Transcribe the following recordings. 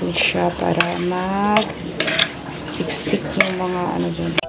natin siya para siksik yung mga ano dyan.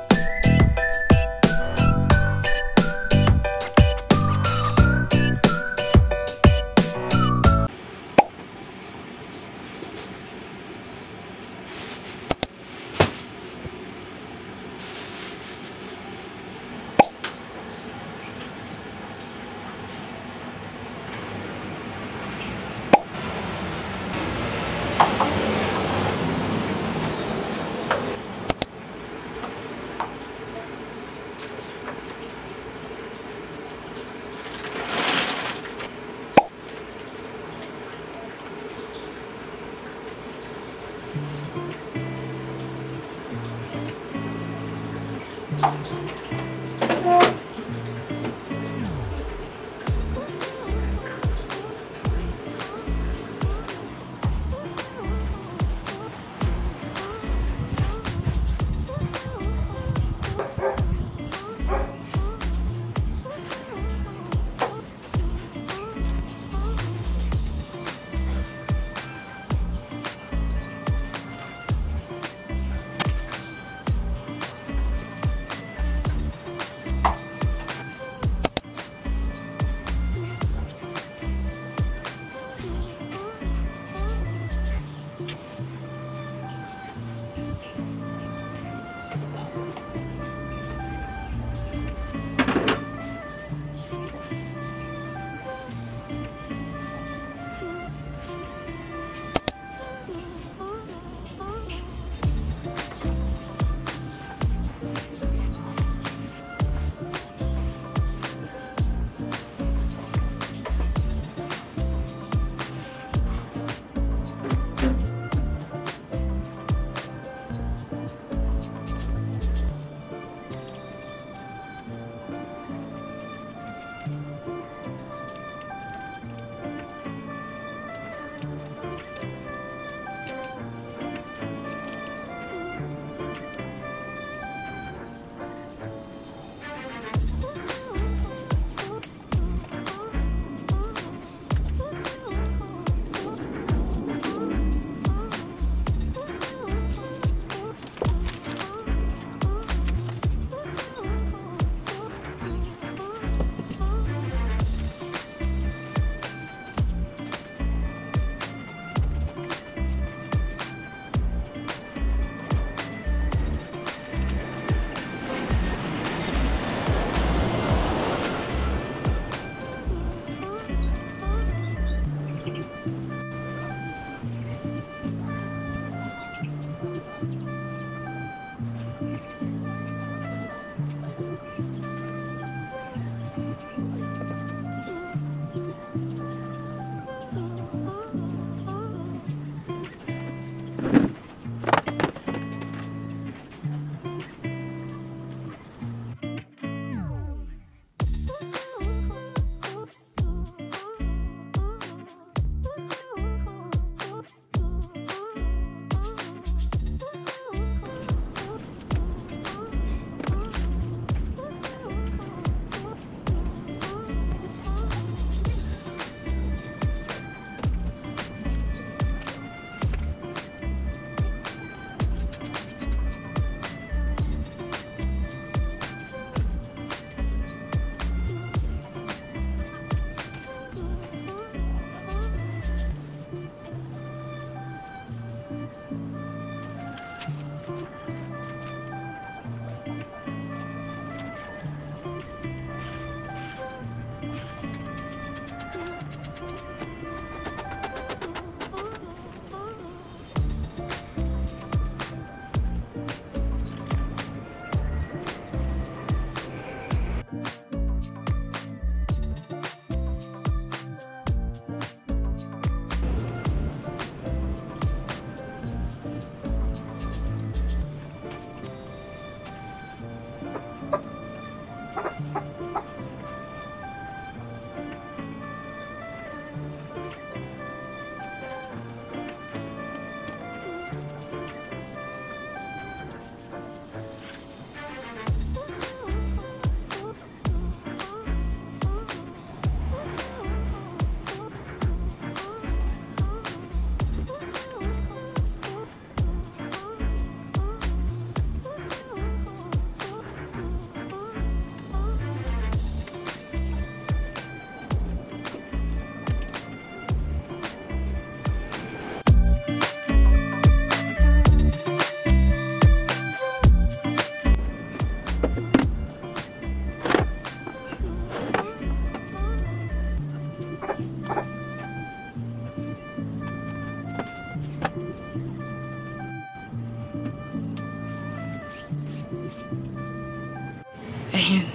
ayun,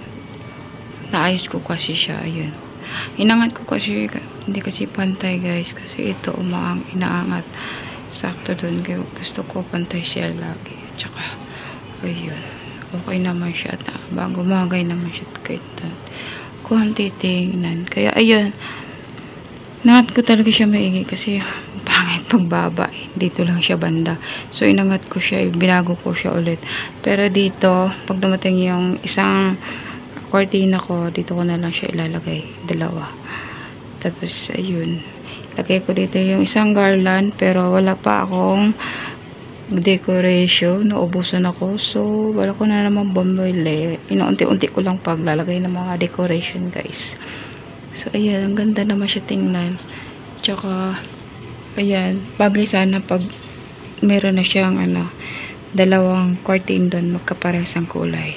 naayos ko kasi siya, ayun. Inangat ko kasi, hindi kasi pantay guys, kasi ito inaangat sakto dun, kaya gusto ko pantay siya lagi. At saka ayun, okay naman siya at gumagay naman siya kahit kung titingnan. Kaya ayun, inangat ko talaga siya maigi kasi pangit pagbaba, dito lang siya banda. So inangat ko siya, binago ko siya ulit. Pero dito, pag dumating yung isang kortina ko, dito ko na lang siya ilalagay, dalawa. Tapos ayun, lagay ko dito yung isang garland, pero wala pa akong decoration, naubusan ako. So wala ko na naman bumili, inuunti-unti ko lang paglalagay ng mga decoration guys. So ayan, ang ganda naman siya tingnan. Tsaka ayan, bagay sana pag meron na siyang dalawang curtain doon, magkaparehas ang kulay.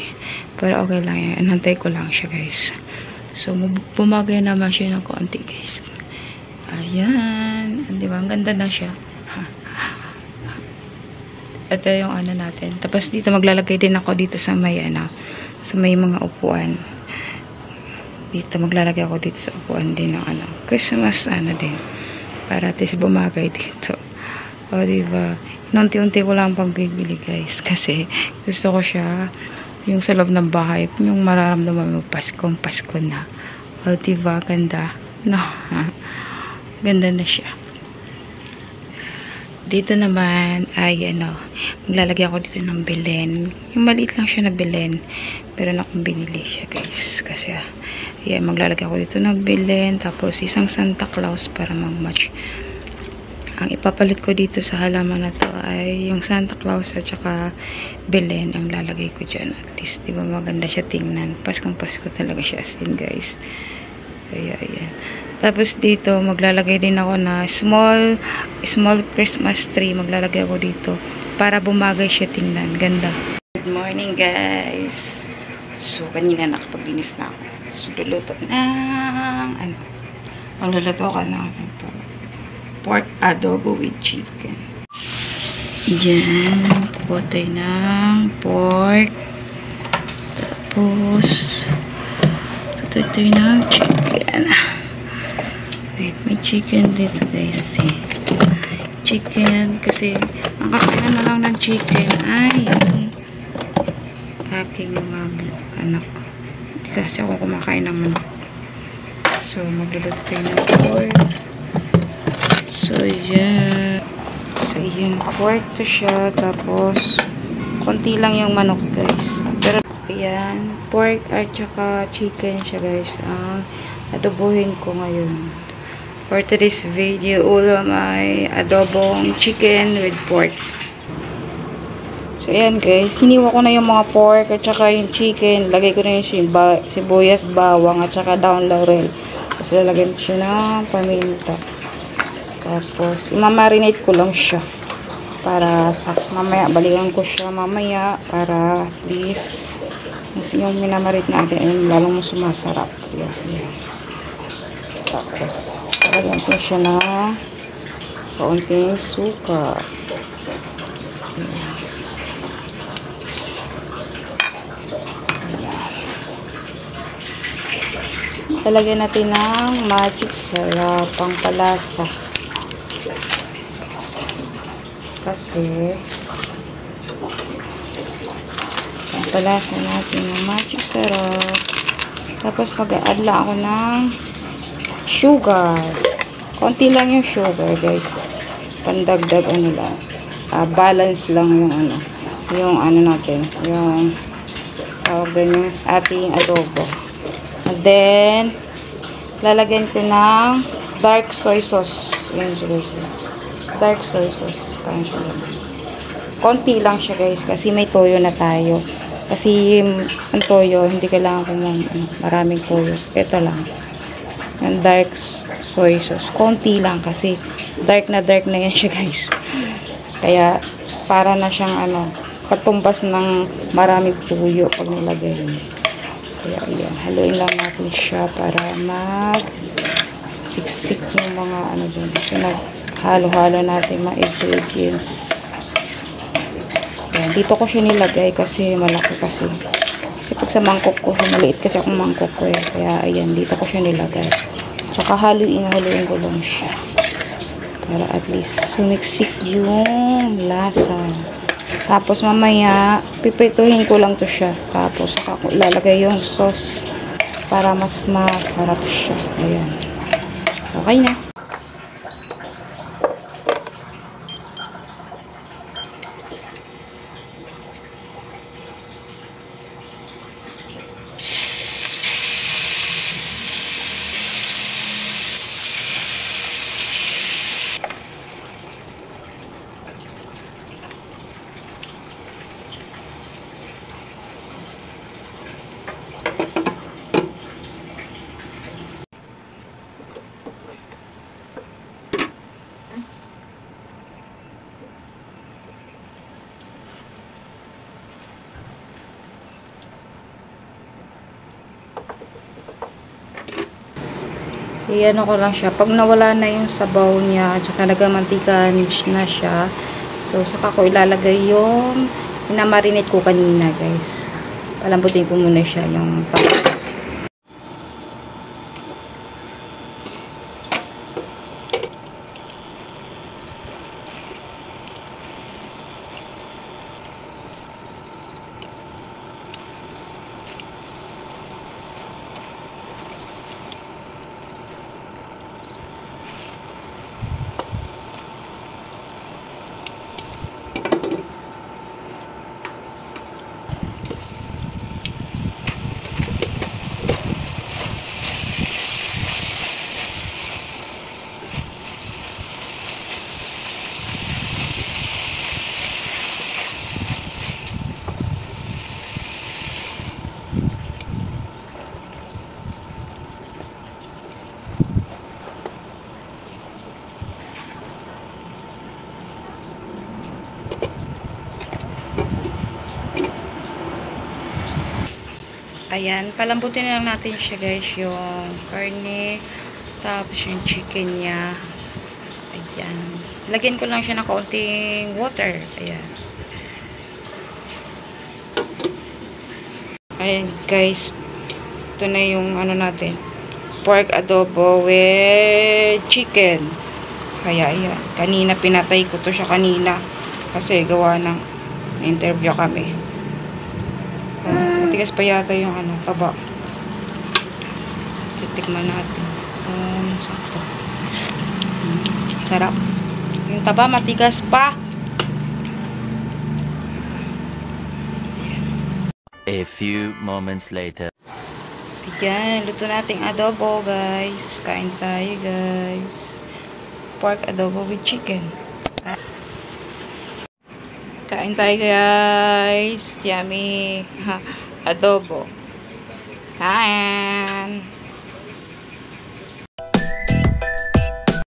Pero okay lang yan, anantay ko lang siya guys. So bumagay naman siya ng konti guys. Ayan, di ba, ang ganda na siya. Ito yung natin. Tapos dito maglalagay din ako dito sa may sa may mga upuan. Dito maglalagay ako dito sa upuan din ng Christmas din. Para at least bumagay dito. O diba, unti-unti ko lang pagbibili guys. Kasi gusto ko siya yung sa loob ng bahay, yung mararamdaman mo Pasko na. O diba, ganda. No. Ganda na siya. Dito naman ay maglalagay ako dito ng Belen. Yung maliit lang siya na Belen, pero akong binili siya guys. Kasi ayan, maglalagay ako dito ng Belen, tapos isang Santa Claus para mag-match. Ang ipapalit ko dito sa halaman na to ay yung Santa Claus at saka Belen ang lalagay ko dyan. At least diba maganda siya tingnan. Paskong Pasko talaga siya as in guys. Kaya ayan. Tapos dito maglalagay din ako na small Christmas tree. Maglalagay ako dito para bumagay siya tingnan. Ganda. Good morning guys. So kanina nakapaglinis na ako. So luluto ng magluluto ka na ito, pork adobo with chicken. Diyan, potay ng pork. Tapos tutoy ng chicken. Wait, may chicken dito guys. Chicken, kasi ang kakain na lang ng chicken ay yung aking mga anak. Hindi kasi ako kumakain ng manok. So, magluluto tayo ng pork. So, yeah. So, yung pork to siya. Tapos, konti lang yung manok guys. Pero, ayan, pork at saka chicken siya guys. Adobohin ko ngayon. For today's video, ulam ay adobong chicken with pork. So, ayan guys. Hiniwa ko na yung mga pork at saka yung chicken. Lagay ko na yung sibuyas, bawang at saka down laurel. Tapos, lalagyan siya ng paminta. Tapos, imamarinate ko lang siya. Para mamaya, balikan ko siya mamaya. Para at least, yung minamarit natin ay lalong sumasarap. Ayan. Tapos, lagyan ko siya na kaunting suka. Lalagyan natin ng magic sarap, pangpalasa. Kasi pangpalasa natin ng magic sarap. Tapos mag-a-add lang ako ng sugar. Konti lang yung sugar guys. Pandagdag lang. Balance lang yung natin. Yung yung ating adobo. And then lalagyan ko ng dark soy sauce. Yan siya guys. Dark soy sauce. Konti lang siya guys. Kasi may toyo na tayo. Kasi ang toyo, hindi kailangan ko maraming toyo. Ito lang. Yung dark soy sauce. Konti lang kasi dark na yan siya guys. Kaya para na siyang pagtumbas ng maraming tuyo pag nilagay mo. Kaya ayan, haluin lang natin siya para siksik yung mga dyan. So naghalo-halo natin mga ingredients. Ayan, dito ko siya nilagay kasi malaki kasi. Kasi pag sa mangkok ko, maliit kasi akong mangkok ko eh. Kaya ayan, dito ko siya nilagay. Tsaka haluin ko lang siya. Para at least sumiksik yung lasa. Tapos mamaya, pipituhin ko lang to siya. Tapos saka ko ilalagay yung sauce para mas masarap siya. Ayan. Okay na. Iyan ko lang siya. Pag nawala na yung sabaw niya, at saka nagamantika na siya, so saka ko ilalagay yung pinamarinate ko kanina, guys. Palambutin ko muna siya yung taba. Ayan, palambutin na lang natin siya, guys, yung karne, tapos yung chicken niya. Ayan. Lagyan ko lang siya ng kaunting water. Ayan. Ayan, guys. Ito na yung ano natin. Pork adobo with chicken. Kaya, ayan. Kanina, pinatay ko to siya kanina. Kasi gawa ng interview kami. Matigas pa yata yung ano, taba. Titikman natin. Sakto. Sarap. Yung taba matigas pa. A few moments later. Ayan, luto nating adobo, guys. Kain tayo, guys. Pork adobo with chicken. Kain tayo, guys. Yummy. Adobo. Kain.